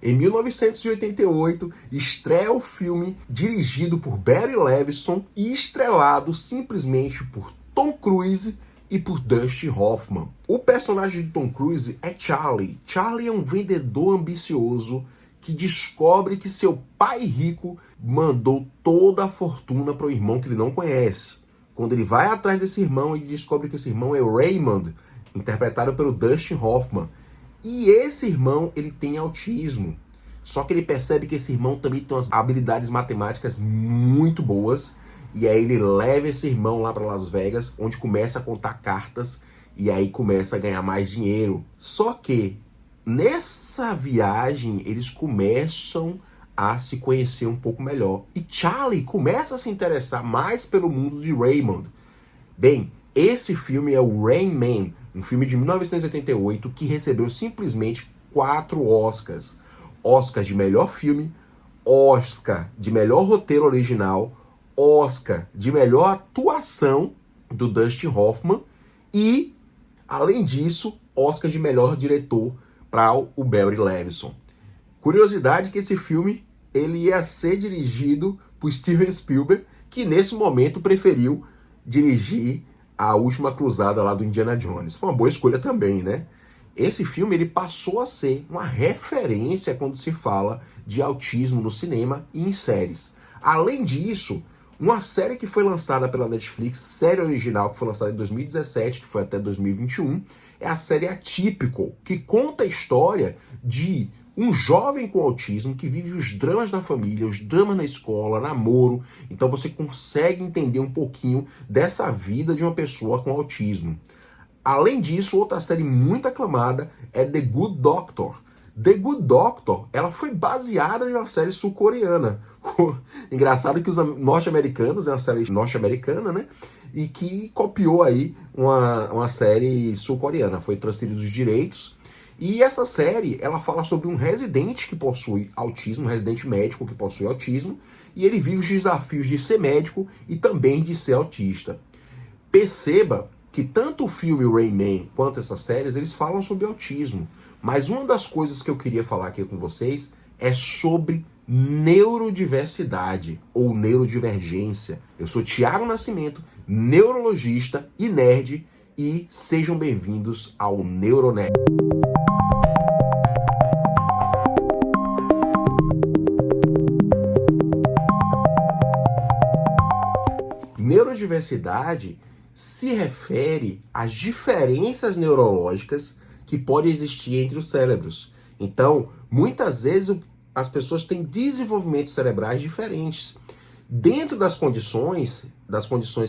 Em 1988, estreia o filme dirigido por Barry Levinson e estrelado simplesmente por Tom Cruise e por Dustin Hoffman. O personagem de Tom Cruise é Charlie. Charlie é um vendedor ambicioso que descobre que seu pai rico mandou toda a fortuna para o irmão que ele não conhece. Quando ele vai atrás desse irmão, ele descobre que esse irmão é o Raymond, interpretado pelo Dustin Hoffman. E esse irmão, ele tem autismo. Só que ele percebe que esse irmão também tem umas habilidades matemáticas muito boas. E aí ele leva esse irmão lá para Las Vegas, onde começa a contar cartas e aí começa a ganhar mais dinheiro. Só que nessa viagem eles começam a se conhecer um pouco melhor. E Charlie começa a se interessar mais pelo mundo de Raymond. Bem, esse filme é o Rain Man, um filme de 1988 que recebeu simplesmente 4 Oscars. Oscar de melhor filme, Oscar de melhor roteiro original, Oscar de melhor atuação do Dustin Hoffman e, além disso, Oscar de melhor diretor para o Barry Levinson. Curiosidade que esse filme ele ia ser dirigido por Steven Spielberg, que nesse momento preferiu dirigir A Última Cruzada lá do Indiana Jones. Foi uma boa escolha também, né? Esse filme ele passou a ser uma referência quando se fala de autismo no cinema e em séries. Além disso, uma série que foi lançada pela Netflix, série original que foi lançada em 2017, que foi até 2021, é a série Atypical, que conta a história de um jovem com autismo que vive os dramas da família, os dramas na escola, namoro. Então você consegue entender um pouquinho dessa vida de uma pessoa com autismo. Além disso, outra série muito aclamada é The Good Doctor. The Good Doctor, ela foi baseada em uma série sul-coreana. Engraçado que os norte-americanos, é uma série norte-americana, né? E que copiou aí uma série sul-coreana. Foi transferido os direitos. E essa série, ela fala sobre um residente que possui autismo, um residente médico que possui autismo, e ele vive os desafios de ser médico e também de ser autista. Perceba que tanto o filme Rain Man quanto essas séries, eles falam sobre autismo. Mas uma das coisas que eu queria falar aqui com vocês é sobre neurodiversidade ou neurodivergência. Eu sou Thiago Nascimento, neurologista e nerd, e sejam bem-vindos ao Neuronerd. Neurodiversidade se refere às diferenças neurológicas que podem existir entre os cérebros. Então, muitas vezes as pessoas têm desenvolvimentos cerebrais diferentes. Dentro das condições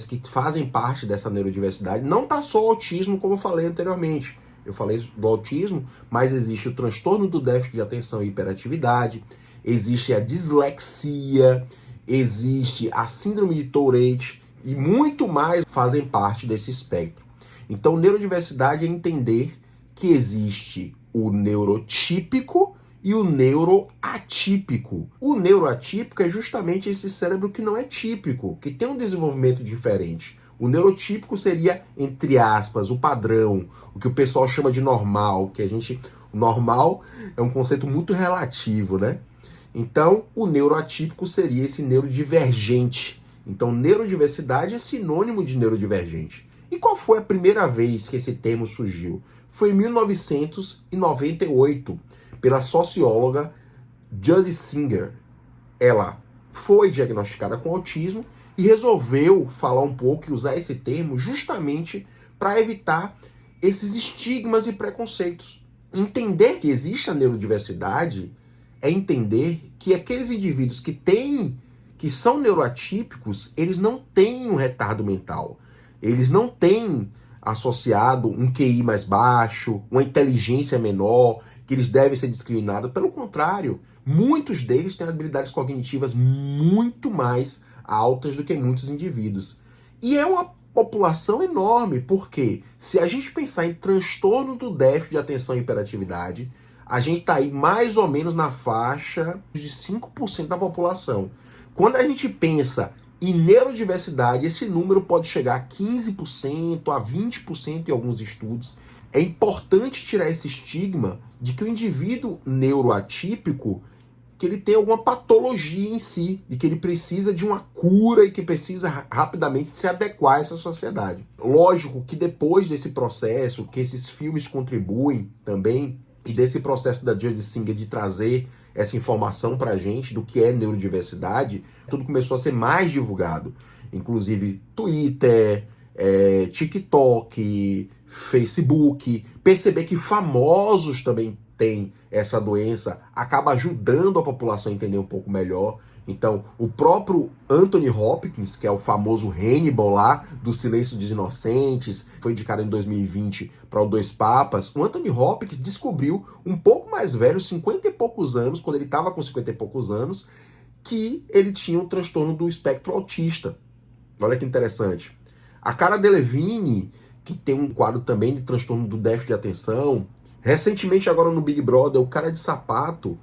que fazem parte dessa neurodiversidade, não está só o autismo, como eu falei anteriormente. Eu falei do autismo, mas existe o transtorno do déficit de atenção e hiperatividade, existe a dislexia, existe a síndrome de Tourette, e muito mais fazem parte desse espectro. Então, neurodiversidade é entender que existe o neurotípico e o neuroatípico. O neuroatípico é justamente esse cérebro que não é típico, que tem um desenvolvimento diferente. O neurotípico seria, entre aspas, o padrão, o que o pessoal chama de normal, o normal é um conceito muito relativo, né? Então, o neuroatípico seria esse neurodivergente. Então, neurodiversidade é sinônimo de neurodivergente. E qual foi a primeira vez que esse termo surgiu? Foi em 1998, pela socióloga Judy Singer. Ela foi diagnosticada com autismo e resolveu falar um pouco e usar esse termo justamente para evitar esses estigmas e preconceitos. Entender que existe a neurodiversidade é entender que aqueles indivíduos que são neuroatípicos, eles não têm um retardo mental. Eles não têm associado um QI mais baixo, uma inteligência menor, que eles devem ser discriminados. Pelo contrário, muitos deles têm habilidades cognitivas muito mais altas do que muitos indivíduos. E é uma população enorme, porque se a gente pensar em transtorno do déficit de atenção e hiperatividade, a gente está aí mais ou menos na faixa de 5% da população. Quando a gente pensa em neurodiversidade, esse número pode chegar a 15%, a 20% em alguns estudos. É importante tirar esse estigma de que o indivíduo neuroatípico, que ele tem alguma patologia em si, e que ele precisa de uma cura e que precisa rapidamente se adequar a essa sociedade. Lógico que depois desse processo, que esses filmes contribuem também, e desse processo da Judith Singer de trazer essa informação pra gente do que é neurodiversidade, tudo começou a ser mais divulgado. Inclusive Twitter, TikTok, Facebook, perceber que famosos também têm essa doença, acaba ajudando a população a entender um pouco melhor. Então, o próprio Anthony Hopkins, que é o famoso Hannibal lá, do Silêncio dos Inocentes, foi indicado em 2020 para o Dois Papas. O Anthony Hopkins descobriu, um pouco mais velho, 50 e poucos anos, quando ele estava com 50 e poucos anos, que ele tinha um transtorno do espectro autista. Olha que interessante. A Cara Delevingne, que tem um quadro também de transtorno do déficit de atenção. Recentemente, agora no Big Brother, o Cara de Sapato,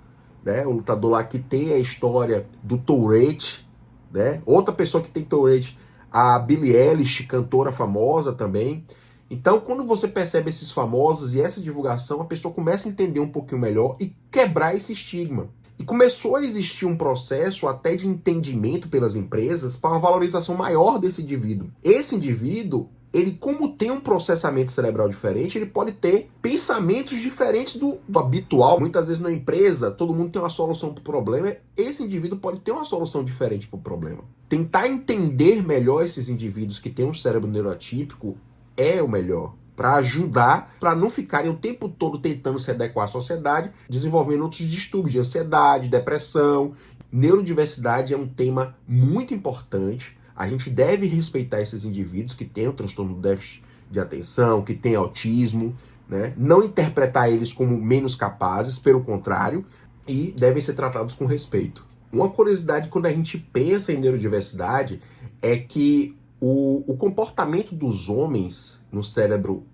né, o lutador lá que tem a história do Tourette, né? Outra pessoa que tem Tourette, a Billie Eilish, cantora famosa também. Então, quando você percebe esses famosos e essa divulgação, a pessoa começa a entender um pouquinho melhor e quebrar esse estigma. E começou a existir um processo até de entendimento pelas empresas para uma valorização maior desse indivíduo. Esse indivíduo, ele, como tem um processamento cerebral diferente, ele pode ter pensamentos diferentes do habitual. Muitas vezes na empresa, todo mundo tem uma solução para o problema. Esse indivíduo pode ter uma solução diferente para o problema. Tentar entender melhor esses indivíduos que têm um cérebro neuroatípico é o melhor, para ajudar, para não ficarem o tempo todo tentando se adequar à sociedade, desenvolvendo outros distúrbios de ansiedade, depressão. Neurodiversidade é um tema muito importante. A gente deve respeitar esses indivíduos que têm o transtorno do déficit de atenção, que têm autismo, né? Não interpretar eles como menos capazes, pelo contrário, e devem ser tratados com respeito. Uma curiosidade quando a gente pensa em neurodiversidade é que o comportamento dos homens no cérebro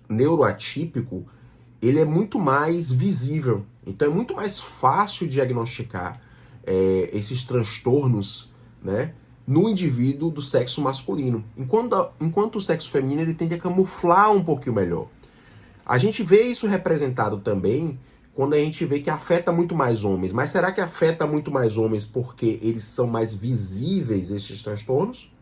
neuroatípico, ele é muito mais visível. Então é muito mais fácil diagnosticar esses transtornos, né, no indivíduo do sexo masculino. Enquanto o sexo feminino ele tende a camuflar um pouquinho melhor. A gente vê isso representado também quando a gente vê que afeta muito mais homens. Mas será que afeta muito mais homens porque eles são mais visíveis, esses transtornos?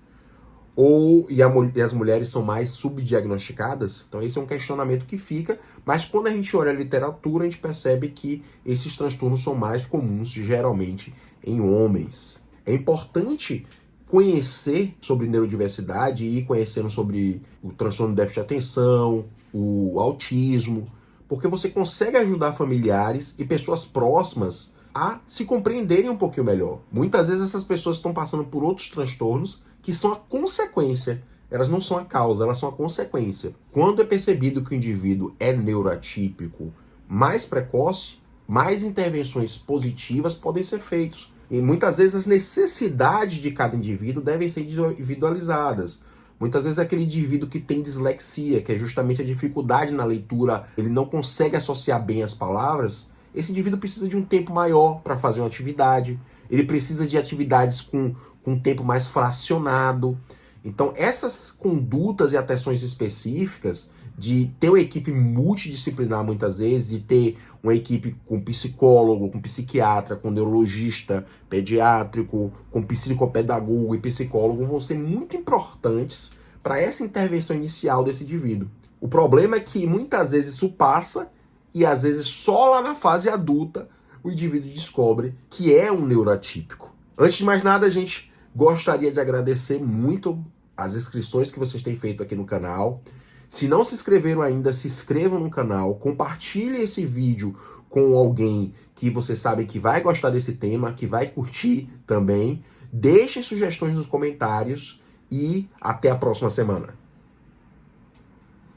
E as mulheres são mais subdiagnosticadas? Então esse é um questionamento que fica, mas quando a gente olha a literatura, a gente percebe que esses transtornos são mais comuns, geralmente, em homens. É importante conhecer sobre neurodiversidade e ir conhecendo sobre o transtorno de déficit de atenção, o autismo, porque você consegue ajudar familiares e pessoas próximas a se compreenderem um pouquinho melhor. Muitas vezes essas pessoas estão passando por outros transtornos que são a consequência. Elas não são a causa, elas são a consequência. Quando é percebido que o indivíduo é neuroatípico mais precoce, mais intervenções positivas podem ser feitas. E muitas vezes as necessidades de cada indivíduo devem ser individualizadas. Muitas vezes aquele indivíduo que tem dislexia, que é justamente a dificuldade na leitura, ele não consegue associar bem as palavras, esse indivíduo precisa de um tempo maior para fazer uma atividade, ele precisa de atividades com um tempo mais fracionado. Então essas condutas e atenções específicas de ter uma equipe multidisciplinar muitas vezes, de ter uma equipe com psicólogo, com psiquiatra, com neurologista, pediátrico, com psicopedagogo e psicólogo vão ser muito importantes para essa intervenção inicial desse indivíduo. O problema é que muitas vezes isso passa e às vezes só lá na fase adulta o indivíduo descobre que é um neuroatípico. Antes de mais nada, gente, gostaria de agradecer muito as inscrições que vocês têm feito aqui no canal. Se não se inscreveram ainda, se inscrevam no canal, compartilhe esse vídeo com alguém que você sabe que vai gostar desse tema, que vai curtir também. Deixem sugestões nos comentários e até a próxima semana.